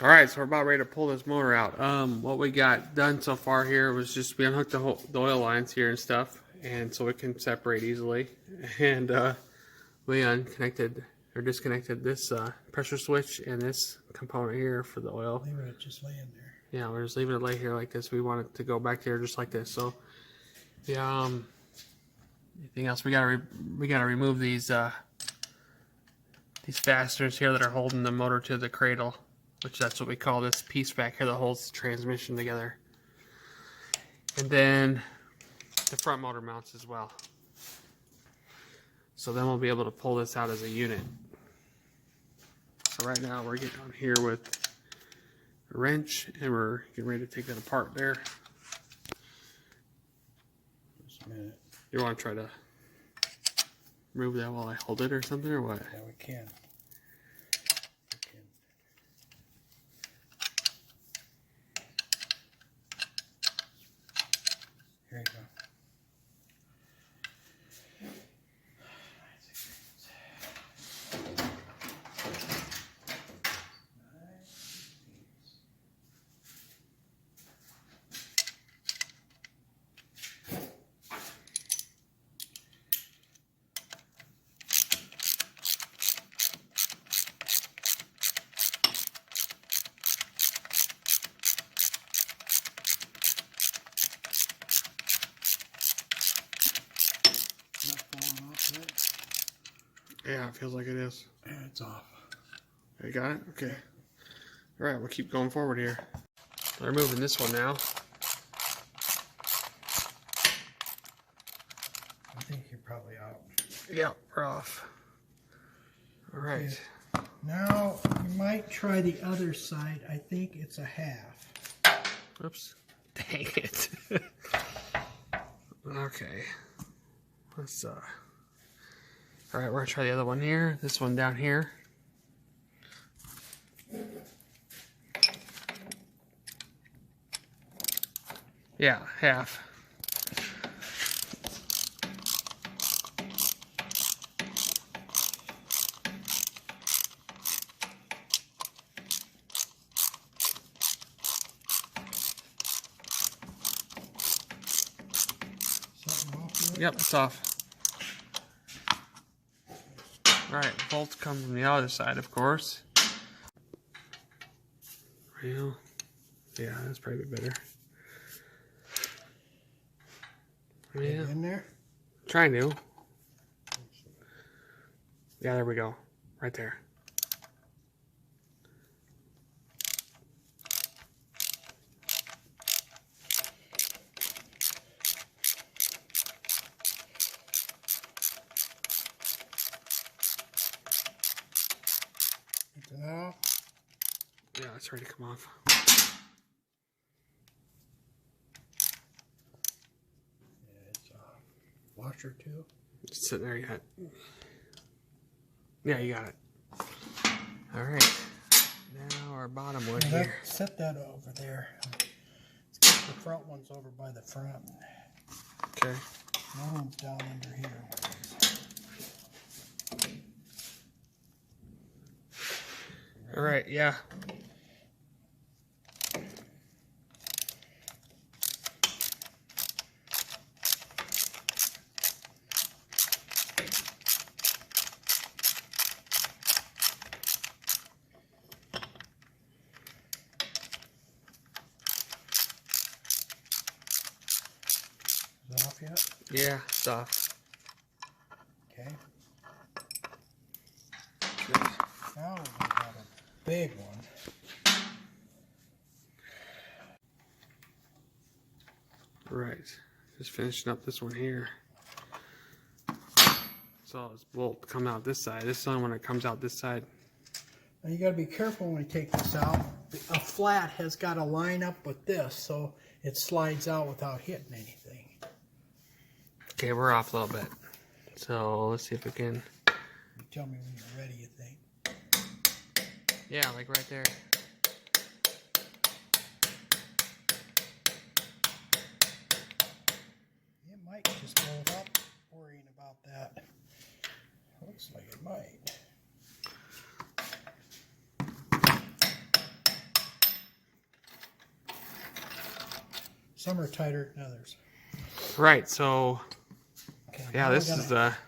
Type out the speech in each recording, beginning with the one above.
Alright, so we're about ready to pull this motor out. What we got done so far here was just we unhooked the oil lines here and stuff, and so it can separate easily. And we unconnected or disconnected this pressure switch and this component here for the oil. Leave it just laying there. Yeah, we're just leaving it lay here like this. We want it to go back there just like this. So, yeah. Anything else? We gotta remove these fasteners here that are holding the motor to the cradle, which that's what we call this piece back here that holds the transmission together. And then the front motor mounts as well. So then we'll be able to pull this out as a unit. So right now we're getting on here with a wrench and we're getting ready to take that apart there. Just a minute. You want to try to remove that while I hold it or something, or what? Yeah, we can. Here you go. Yeah, it feels like it is. Yeah, it's off. You got it? Okay. Alright, we'll keep going forward here. We're moving this one now. I think you're probably out. Yeah, we're off. Alright. Okay. Now, you might try the other side. I think it's a half. Oops. Dang it. Okay. Let's Alright, we're gonna try the other one here. This one down here. Yeah, half. Something off there? Yep, it's off. Alright, bolts come from the other side, of course. Well, yeah, that's probably better. Yeah. In there? Trying to. Yeah, there we go. Right there. Get that off? Yeah, it's ready to come off. Yeah, it's off. Washer too? It's sitting there yet. Yeah, you got it. Alright. Now our bottom one here. Set that over there. Let's get the front ones over by the front. Okay. That one's down under here. Alright, yeah. Is it off yet? Yeah, it's off. Okay. Now we got a big one. Right. Just finishing up this one here. So this bolt come out this side. This is the only one that comes out this side. Now you got to be careful when you take this out. A flat has got to line up with this so it slides out without hitting anything. Okay, we're off a little bit. So let's see if we can. You tell me when you're ready, you think. Yeah, like right there. It might just go up, worrying about that. Looks like it might. Some are tighter than others. Right. So Okay, yeah, now this we is gotta-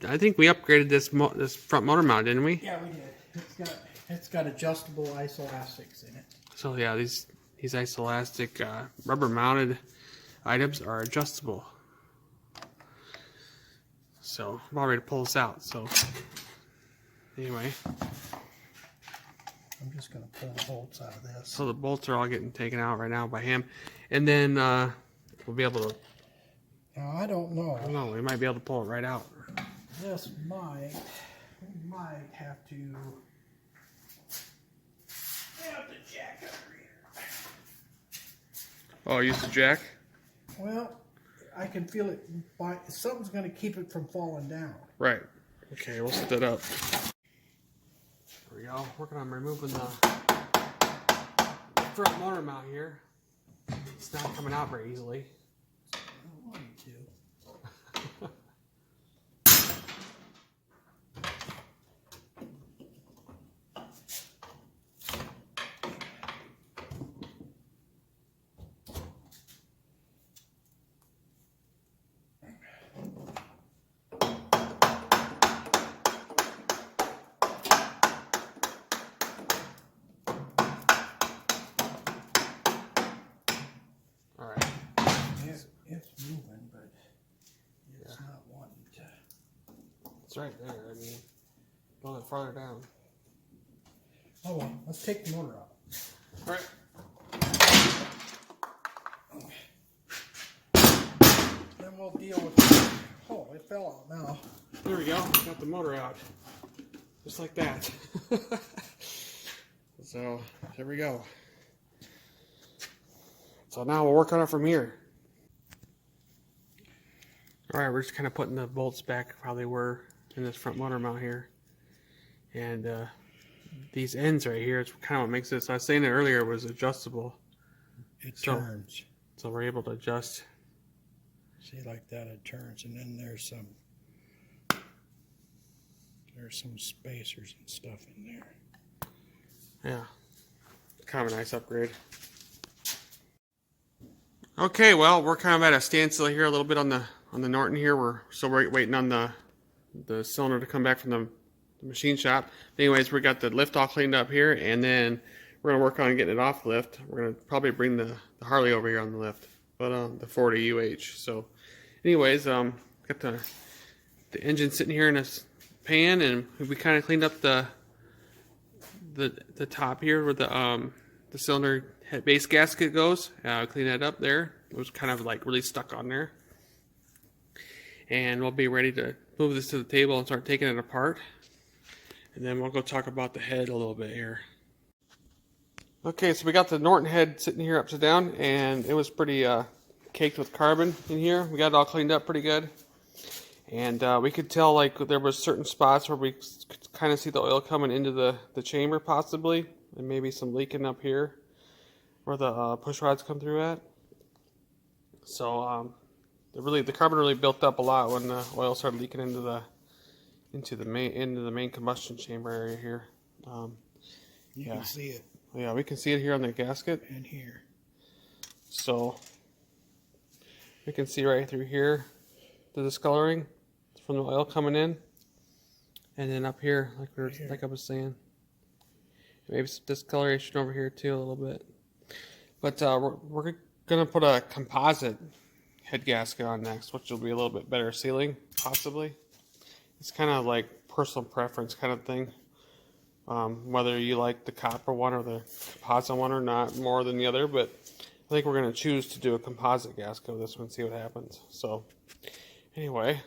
I think we upgraded this this front motor mount, didn't we? Yeah, we did. It's got adjustable isoelastics in it. So yeah, these isoelastic rubber mounted items are adjustable. So I'm all ready to pull this out. So anyway, I'm just gonna pull the bolts out of this. so the bolts are all getting taken out right now by him, and then we'll be able to. Now I don't know. I don't know. We might be able to pull it right out. This might have to have the jack under here. Oh, use the jack. Well, I can feel it. Something's going to keep it from falling down. Right. Okay, we'll set that up. There we go. Working on removing the front motor mount here. It's not coming out very easily. I don't want it to. All right. It's moving, but it's not wanting to. It's right there. I mean, a little bit farther down. Oh well, let's take the motor out. All right. Then we'll deal with it. Oh, it fell out now. There we go. Got the motor out. Just like that. So, there we go. So now we'll work on it from here. Alright, we're just kind of putting the bolts back how they were in this front motor mount here. And these ends right here, it's kind of what makes this, I was saying it earlier, was adjustable. It So- turns. So we're able to adjust. See, like that, it turns, and then there's some spacers and stuff in there. Yeah, kind of a nice upgrade. Okay, well, we're kind of at a standstill here a little bit on the Norton here. We're still waiting on the cylinder to come back from the machine shop. Anyways, we got the lift all cleaned up here, and then we're gonna work on getting it off the lift. We're gonna probably bring the Harley over here on the lift, but the 40 UH. So, anyways, got the engine sitting here in a pan, and we kind of cleaned up the top here where the cylinder head base gasket goes. Clean that up there. It was kind of like really stuck on there. And we'll be ready to move this to the table and start taking it apart. And then we'll go talk about the head a little bit here. Okay, so we got the Norton head sitting here upside down, and it was pretty caked with carbon in here. We got it all cleaned up pretty good. And we could tell like there was certain spots where we could kind of see the oil coming into the chamber possibly, and maybe some leaking up here where the push rods come through at. So the carbon really built up a lot when the oil started leaking into the main combustion chamber area here. You can see it Yeah, we can see it here on the gasket. in here. So we can see right through here the discoloring from the oil coming in, and then up here, like I was saying, maybe some discoloration over here too a little bit. But we're gonna put a composite head gasket on next, which will be a little bit better sealing, possibly. It's kind of like personal preference kind of thing. Whether you like the copper one or the composite one or not more than the other, but I think we're going to choose to do a composite gasket with this one, see what happens. So, anyway.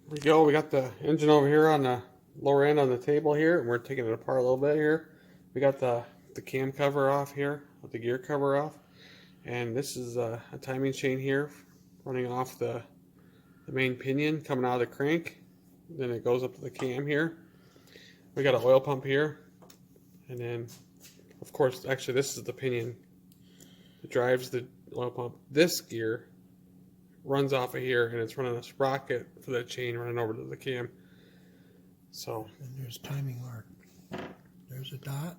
Here we go. We got the engine over here on the lower end on the table here, and we're taking it apart a little bit here. We got the cam cover off here, with the gear cover off. And this is a timing chain here running off the main pinion coming out of the crank. Then it goes up to the cam here. We got an oil pump here. And then, of course, actually this is the pinion that drives the oil pump. This gear runs off of here, and it's running a sprocket for that chain running over to the cam. So, And there's timing mark. There's a dot.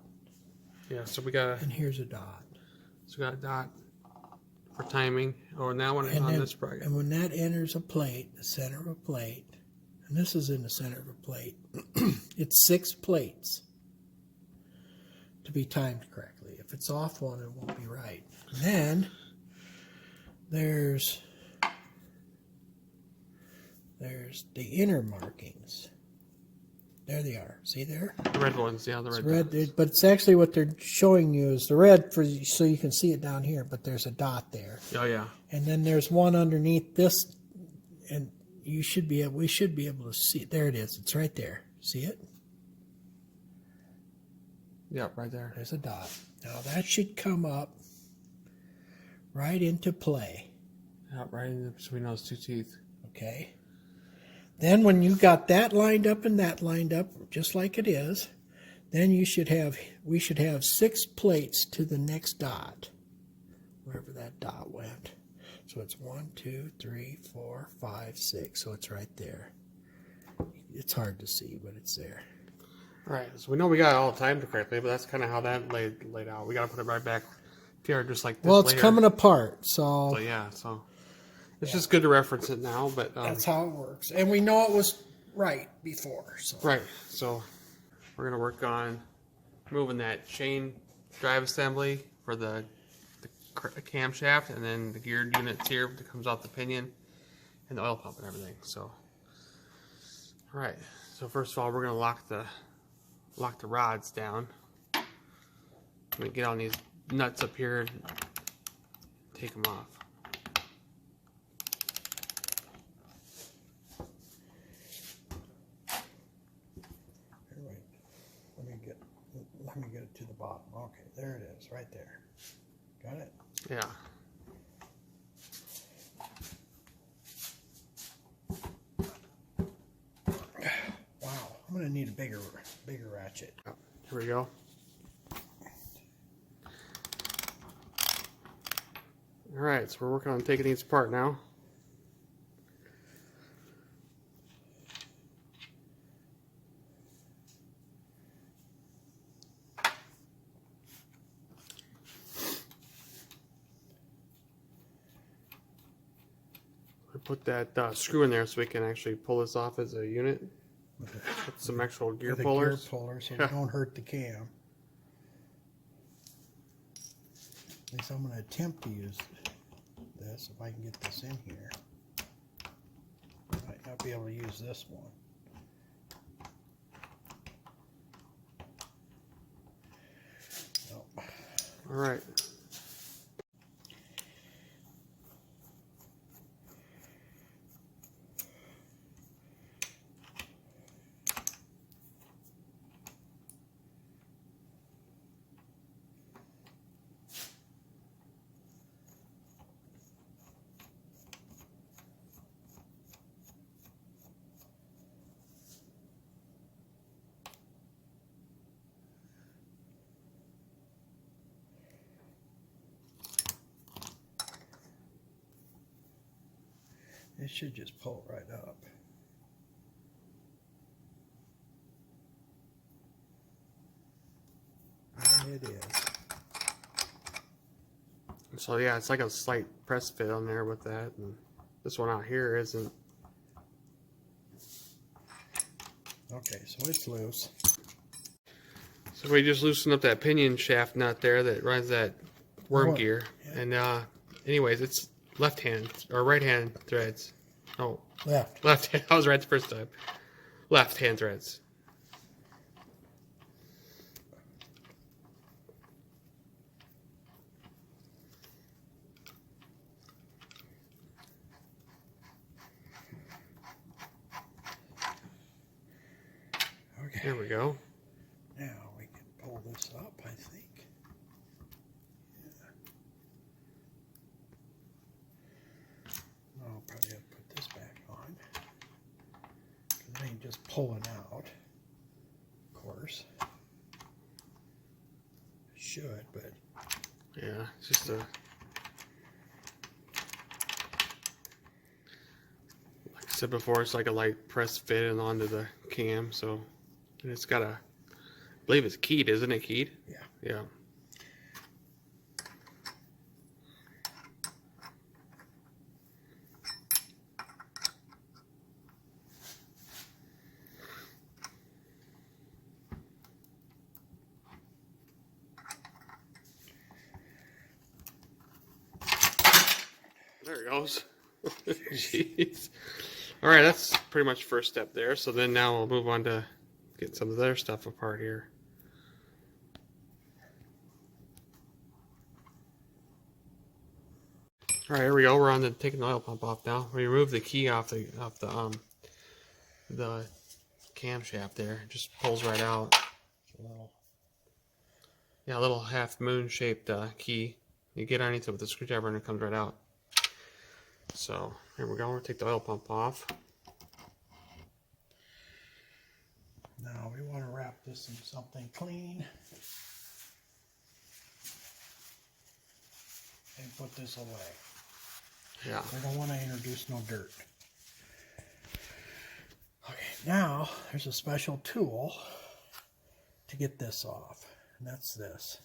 Yeah, so we got and here's a dot. So we got a dot for timing. Oh, now when it's And on then, this bracket. and when that enters a plate, the center of a plate, and this is in the center of a plate, it's 6 plates to be timed correctly. If it's off one, it won't be right. And then there's the inner markings. There they are. See there? The red ones, yeah, the It's red. red, but it's actually what they're showing you is the red for so you can see it down here. But there's a dot there, Oh yeah. and then there's one underneath this, and we should be able to see it. There it is. It's right there. See it? Yeah, right there. There's a dot. Now that should come up right into play. Yeah, right in between those two teeth. Okay. Then when you got that lined up and that lined up, just like it is, then we should have 6 plates to the next dot, wherever that dot went. So it's 1, 2, 3, 4, 5, 6. So it's right there. It's hard to see, but it's there. All right, so we know we got it all timed correctly, but that's kind of how that laid out. We got to put it right back here, just like this. Well, it's later. coming apart, so Yeah, so it's just good to reference it now. But that's how it works. And we know it was right before. So. right, so we're gonna work on moving that chain drive assembly for the camshaft, and then the geared units here that comes off the pinion, and the oil pump and everything. So, all right. So first of all, we're gonna lock the rods down. I'm gonna get on these nuts up here and take them off. Let me get it to the bottom. Okay, there it is, right there. Got it? Yeah. Wow, I'm gonna need a bigger ratchet. Oh, here we go. All right, so we're working on taking these apart now. Put that screw in there so we can actually pull this off as a unit. Put some actual gear pullers. Gear puller so we don't hurt the cam. At least I'm going to attempt to use this if I can get this in here. I might not be able to use this one. Nope. All right. It should just pull right up. And it is. So yeah, it's like a slight press fit on there with that, and this one out here isn't. Okay, so it's loose. So we just loosened up that pinion shaft nut there that runs that worm gear, yeah. and anyways, it's left hand or right hand threads. Oh, Left hand. I was right the first time. Left hand threads. Okay. There we go. Now we can pull this up, I think. Yeah. I'll probably have to put this back on. Because it ain't just pulling out, of course. It should, but Yeah, it's just a. Like I said before, it's like a light press fit and onto the cam, so and it's got a. I believe it's keyed, isn't it? Keyed? yeah. Yeah. there it goes. Jeez. All right, that's pretty much first step there. So then now we'll move on to get some of their stuff apart here. All right, here we go. We're on the taking the oil pump off now. We remove the key off the camshaft there. It just pulls right out. Yeah, a little half moon shaped key. You get underneath it with the screwdriver and it comes right out. So here we go. We'll take the oil pump off. Now we want to wrap this in something clean and put this away. Yeah. We don't want to introduce no dirt. Okay, now there's a special tool to get this off, and that's this.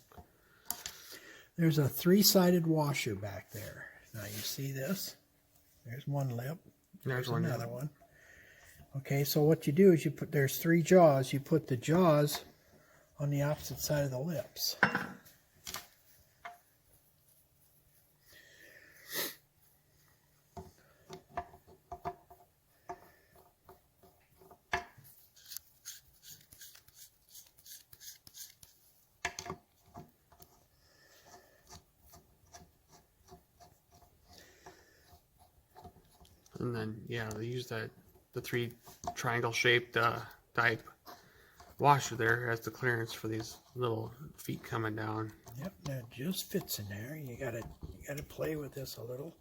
There's a three-sided washer back there. Now you see this? There's one lip. There's another one. Okay, so what you do is there's three jaws. You put the jaws on the opposite side of the lips. And then, yeah, they use the three triangle shaped type washer there as the clearance for these little feet coming down. Yep, that just fits in there. You gotta play with this a little.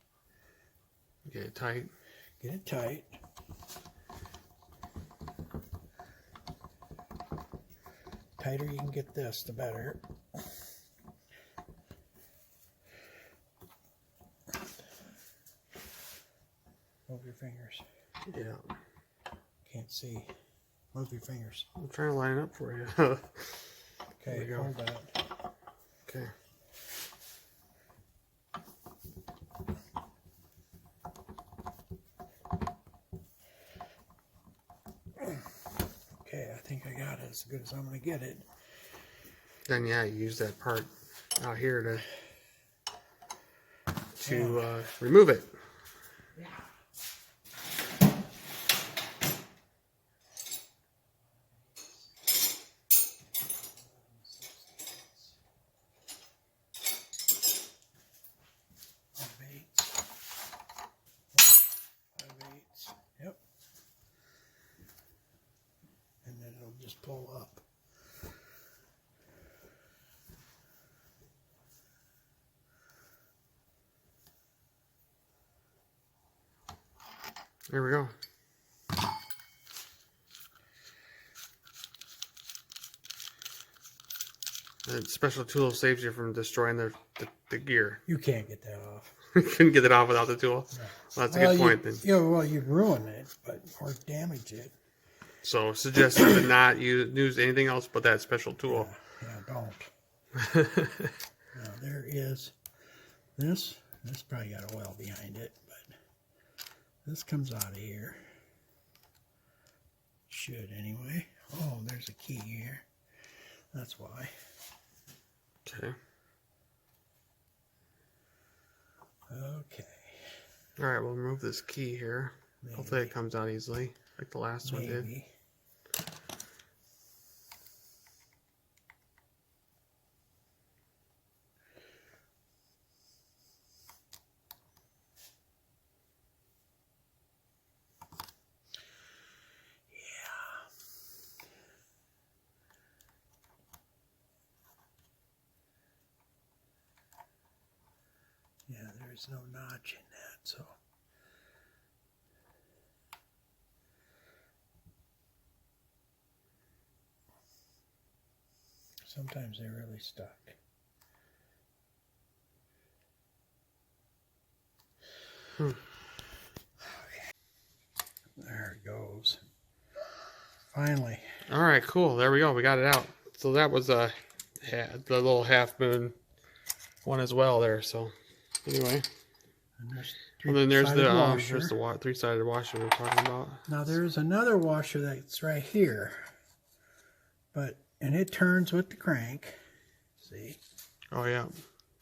Get it tight. Get it tight. Tighter you can get this, the better. Move your fingers. Yeah. Can't see. Move your fingers. I'm trying to line it up for you. Okay, There you go. hold that. Okay. Okay, I think I got it as good as I'm going to get it. Then yeah, you use that part out here to remove it. Yep. And then it'll just pull up. There we go. The special tool saves you from destroying the gear. You can't get that off. You couldn't get it off without the tool. No. Well, that's a good point then. Yeah, well, you'd ruin it, or damage it. So suggested to not use anything else but that special tool. Yeah, don't. Now there is this. This probably got oil behind it, but this comes out of here. Should anyway. Oh, there's a key here. That's why. Okay. Okay. All right, we'll remove this key here. Maybe. Hopefully it comes out easily, like the last one did. Maybe. Yeah, there's no notch in that, so. Sometimes they're really stuck. Okay. There it goes. Finally. All right, cool. There we go. We got it out. So that was the little half moon one as well there. So anyway, and then there's the three-sided washer we're talking about. Now there's another washer that's right here, and it turns with the crank. See? Oh yeah,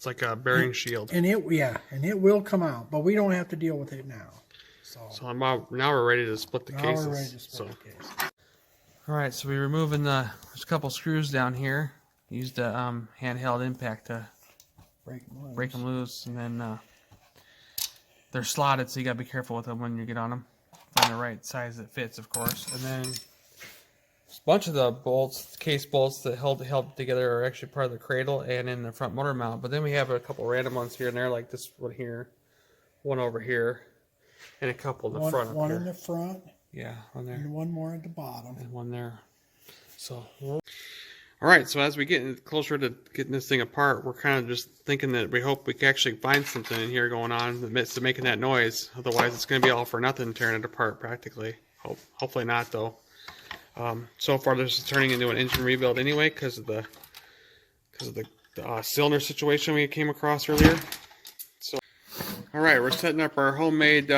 It's like a bearing shield. And it will come out, but we don't have to deal with it now. So now we're ready to split the cases. Now we're ready to split the case. All right, so we're removing there's a couple screws down here. Used a handheld impact to break them loose, and then they're slotted, so you gotta be careful with them when you get on them. Find the right size that fits, of course. And then a bunch of the bolts, case bolts that held together are actually part of the cradle and in the front motor mount. But then we have a couple random ones here and there, like this one here, one over here, and a couple in the front. One in the front. Yeah, one there. And one more at the bottom. And one there. So, all right. So as we get closer to getting this thing apart, we're kind of just thinking that we hope we can actually find something in here going on in the midst of making that noise. Otherwise, it's going to be all for nothing tearing it apart practically. Hopefully not, though. So far, this is turning into an engine rebuild anyway because of the cylinder situation we came across earlier. So, all right, we're setting up our homemade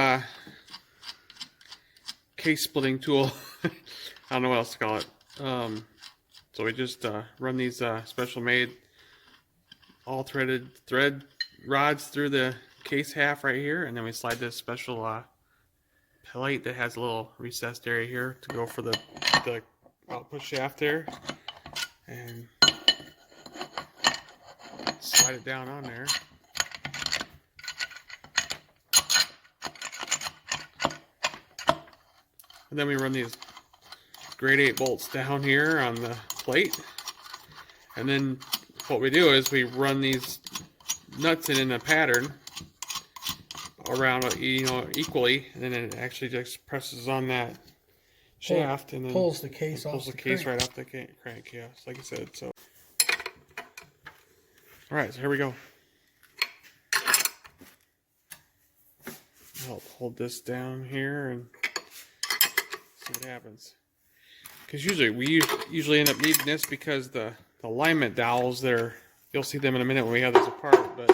case splitting tool. I don't know what else to call it. So we just run these special made all threaded thread rods through the case half right here, and then we slide this special plate that has a little recessed area here to go for the output shaft there, and slide it down on there. And then we run these grade 8 bolts down here on the plate. And then what we do is we run these nuts in a pattern around, equally, and then it actually just presses on that shaft and then pulls the case pulls off the case right off the crank. Yeah, like I said. So, all right, so here we go. I'll hold this down here and see what happens. Because usually we usually end up needing this because the alignment dowels there, you'll see them in a minute when we have this apart, but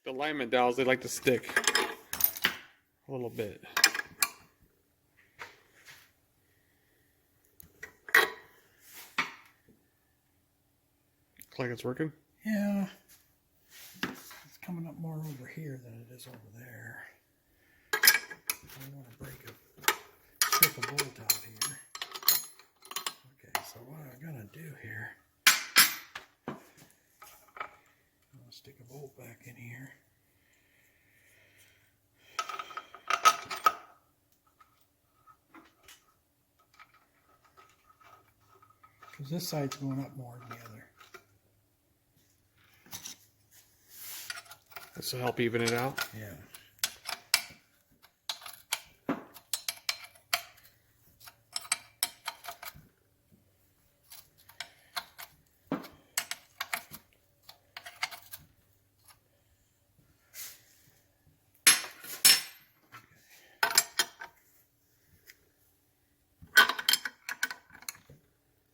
the alignment dowels, they like to stick a little bit. Looks like it's working. Yeah. It's coming up more over here than it is over there. I want to break a strip of bolt out here. Okay, so what I'm going to do here, I'm going to stick a bolt back in here. Because this side's going up more than the other. This will help even it out. Yeah.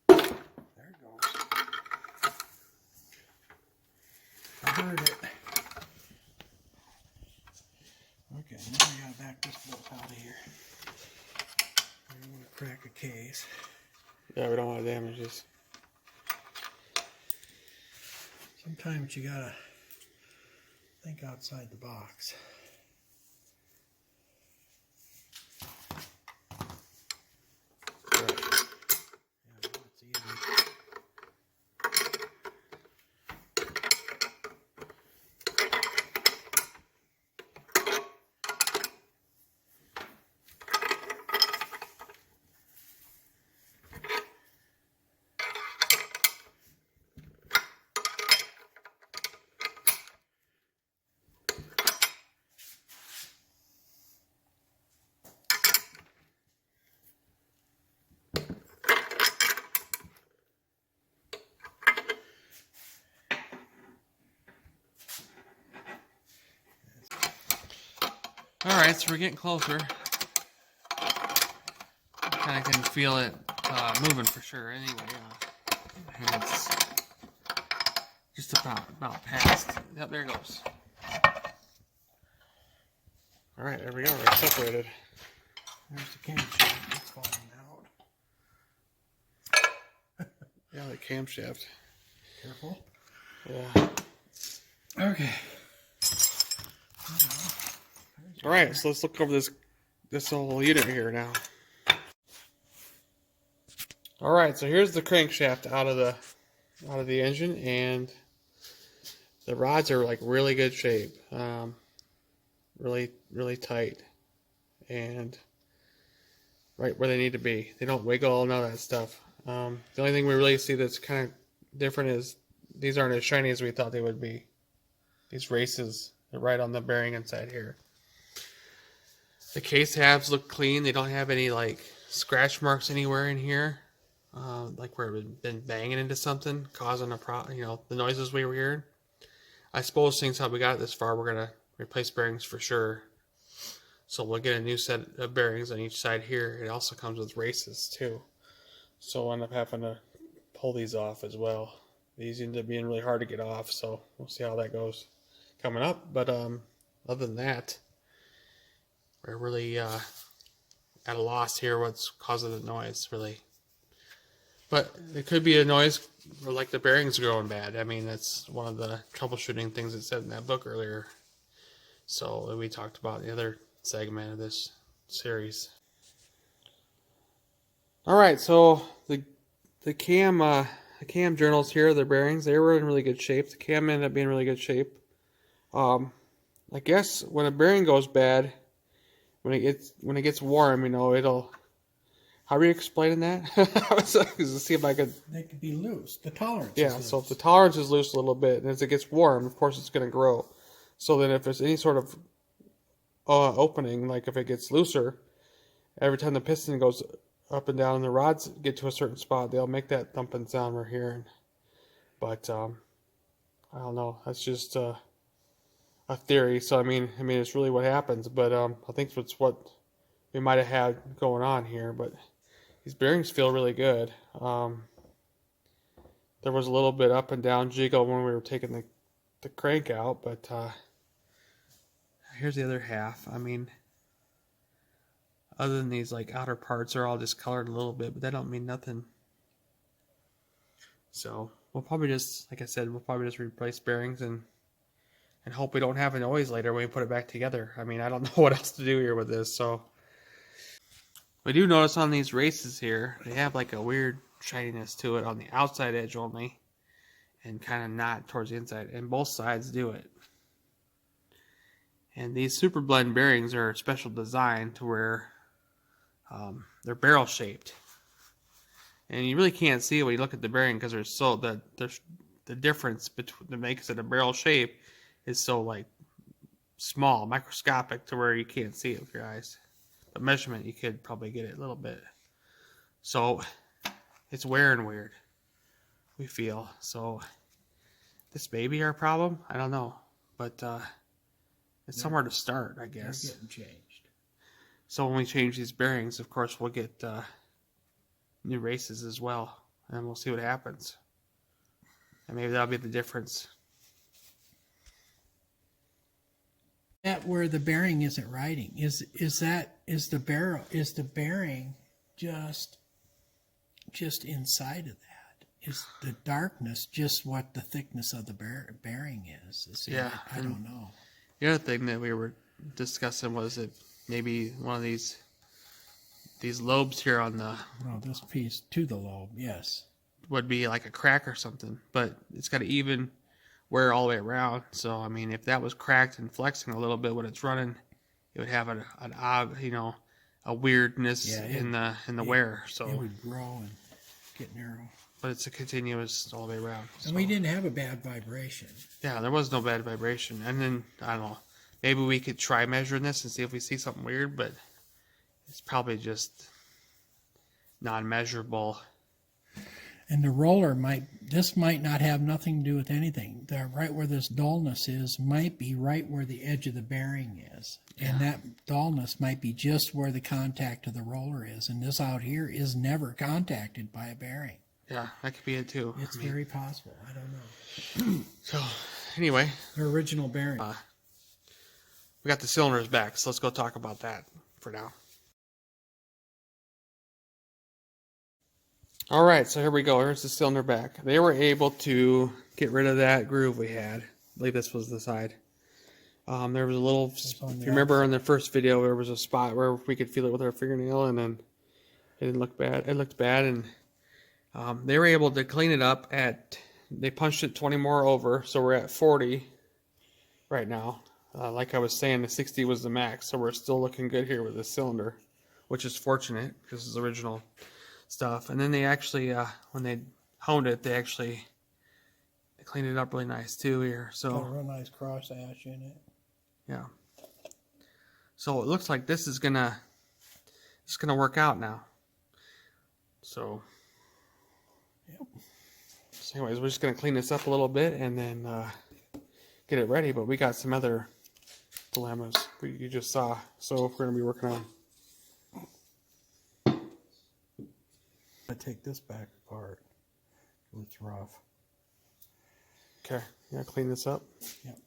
There it goes. I heard it. Okay, now I gotta back this bolt out of here. I don't want to crack a case. Yeah, we don't want to damage this. Sometimes you gotta think outside the box. Right. Yeah, it's easy. Alright, so we're getting closer. Kind of can feel it moving for sure anyway. And it's just about past. Yep, there it goes. Alright, there we go. We're separated. There's the camshaft that's falling out. the camshaft. Careful. Yeah. Okay. All right, so let's look over this whole unit here now. All right, so here's the crankshaft out of the engine, and the rods are like really good shape, really tight, and right where they need to be. They don't wiggle, none of that stuff. The only thing we really see that's kind of different is these aren't as shiny as we thought they would be. These races are right on the bearing inside here. The case tabs look clean. They don't have any like scratch marks anywhere in here, like where it been banging into something, causing the noises we were hearing. I suppose since how we got this far, we're gonna replace bearings for sure. So we'll get a new set of bearings on each side here. It also comes with races too. So we'll end up having to pull these off as well. These end up being really hard to get off, so we'll see how that goes coming up. But other than that, we're really at a loss here what's causing the noise, really. But it could be a noise or like the bearings are going bad. I mean, that's one of the troubleshooting things it said in that book earlier. So we talked about the other segment of this series. All right, so the cam journals here, the bearings, they were in really good shape. The cam ended up being in really good shape. I guess when a bearing goes bad, when it gets warm, it'll. How are you explaining that? I was to see if I could. They could be loose. The tolerance. Yeah, so if the tolerance is loose a little bit, and as it gets warm, of course it's going to grow. So then, if there's any sort of opening, like if it gets looser, every time the piston goes up and down and the rods get to a certain spot, they'll make that thumping sound we're hearing. But I don't know. That's just a theory. So I mean, it's really what happens. But I think it's what we might have had going on here. But these bearings feel really good. There was a little bit up and down jiggle when we were taking the crank out, but here's the other half. I mean, other than these like outer parts are all discolored a little bit, but that don't mean nothing. So we'll probably just, like I said, replace bearings and hope we don't have a noise later when we put it back together. I mean, I don't know what else to do here with this. So we do notice on these races here, they have like a weird shininess to it on the outside edge only, and kind of not towards the inside, and both sides do it. And these super blend bearings are a special design to where they're barrel shaped, and you really can't see it when you look at the bearing because there's the difference between that makes it a barrel shape is so like small, microscopic, to where you can't see it with your eyes. But measurement, you could probably get it a little bit. So it's wearing weird, we feel. So this may be our problem. I don't know, but it's somewhere to start, I guess. They're getting changed. So when we change these bearings, of course, we'll get new races as well, and we'll see what happens. And maybe that'll be the difference. That where the bearing isn't riding is the bearing just inside of that? Is the darkness just what the thickness of the bearing is? Yeah, I don't know. The other thing that we were discussing was that maybe one of these lobes here on the this piece to the lobe, yes, would be like a crack or something, but it's got to even wear all the way around. So I mean, if that was cracked and flexing a little bit when it's running, it would have an odd, a weirdness in the wear. So it would grow and get narrow. But it's a continuous all the way around. So. And we didn't have a bad vibration. Yeah, there was no bad vibration. And then, I don't know, maybe we could try measuring this and see if we see something weird, but it's probably just non-measurable. And the roller might not have nothing to do with anything. Right where this dullness is might be right where the edge of the bearing is. Yeah. And that dullness might be just where the contact of the roller is. And this out here is never contacted by a bearing. Yeah, that could be it too. It's very possible. I don't know. So, anyway. The original bearing. We got the cylinders back, so let's go talk about that for now. All right, so here we go. Here's the cylinder back. They were able to get rid of that groove we had. I believe this was the side. There was a little, if you remember in the first video, there was a spot where we could feel it with our fingernail, and then it didn't look bad. It looked bad, and they were able to clean it up they punched it 20 more over, so we're at 40 right now. Like I was saying, the 60 was the max, so we're still looking good here with this cylinder, which is fortunate because it's original stuff. And then they actually, when they honed it, they actually cleaned it up really nice too here. So got a real nice cross ash in it. Yeah. So it looks like this is gonna work out now. So, yep. So anyways, we're just gonna clean this up a little bit and then get it ready. But we got some other dilemmas you just saw, so we're gonna be working on. I take this back apart. It's rough. Okay, yeah, clean this up. Yep.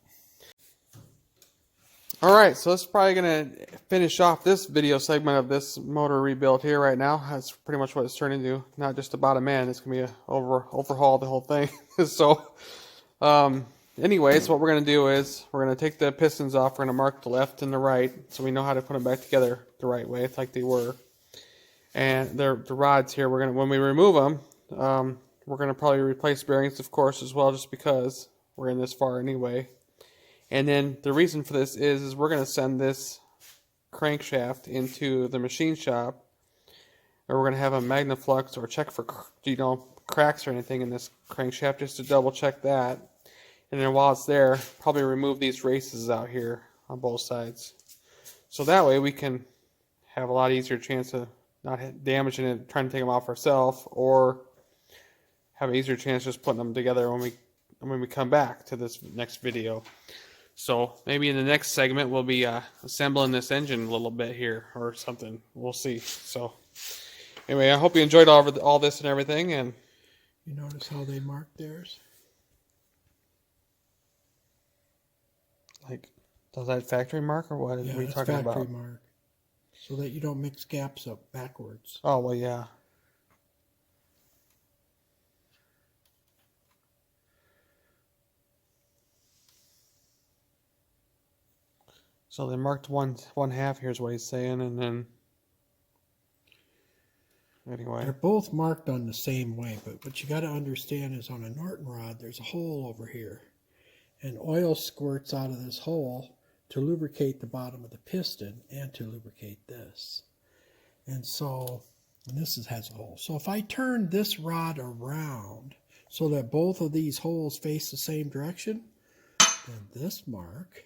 Alright, so that's probably going to finish off this video segment of this motor rebuild here right now. That's pretty much what it's turned into. Not just about a man, it's going to be an overhaul the whole thing. So, anyways, what we're going to do is we're going to take the pistons off. We're going to mark the left and the right so we know how to put them back together the right way, like they were. And the rods here, when we remove them, we're going to probably replace bearings, of course, as well, just because we're in this far anyway. And then the reason for this is we're going to send this crankshaft into the machine shop, and we're going to have a magnaflux or check for cracks or anything in this crankshaft, just to double check that. And then while it's there, probably remove these races out here on both sides, so that way we can have a lot easier chance of not damaging it, trying to take them off ourselves, or have an easier chance just putting them together when we come back to this next video. So maybe in the next segment we'll be assembling this engine a little bit here or something. We'll see. So anyway, I hope you enjoyed all this and everything. And you notice how they marked theirs? Like, does that factory mark or what? Yeah, are we that's talking factory about? mark, so that you don't mix gaps up backwards. Oh well, yeah. So they marked one half. Here's what he's saying, and then anyway, they're both marked on the same way. But what you got to understand is on a Norton rod, there's a hole over here, and oil squirts out of this hole to lubricate the bottom of the piston and to lubricate this. And so, and this has a hole. So if I turn this rod around so that both of these holes face the same direction, then this mark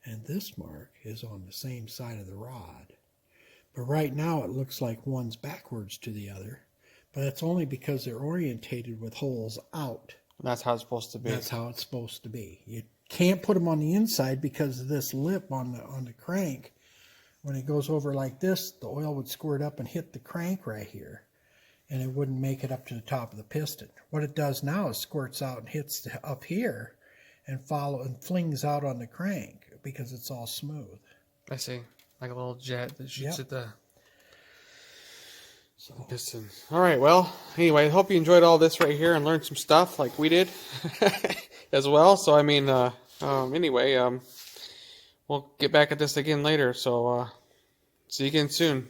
and this mark is on the same side of the rod. But right now it looks like one's backwards to the other, but that's only because they're orientated with holes out. that's how it's supposed to be. That's how it's supposed to be. You can't put them on the inside because of this lip on the crank. When it goes over like this, the oil would squirt up and hit the crank right here, and it wouldn't make it up to the top of the piston. What it does now is squirts out and hits up here and flings out on the crank because it's all smooth. I see, like a little jet that shoots at the piston. All right, well, anyway, I hope you enjoyed all this right here and learned some stuff like we did as well. So I mean, anyway, we'll get back at this again later. So see you again soon.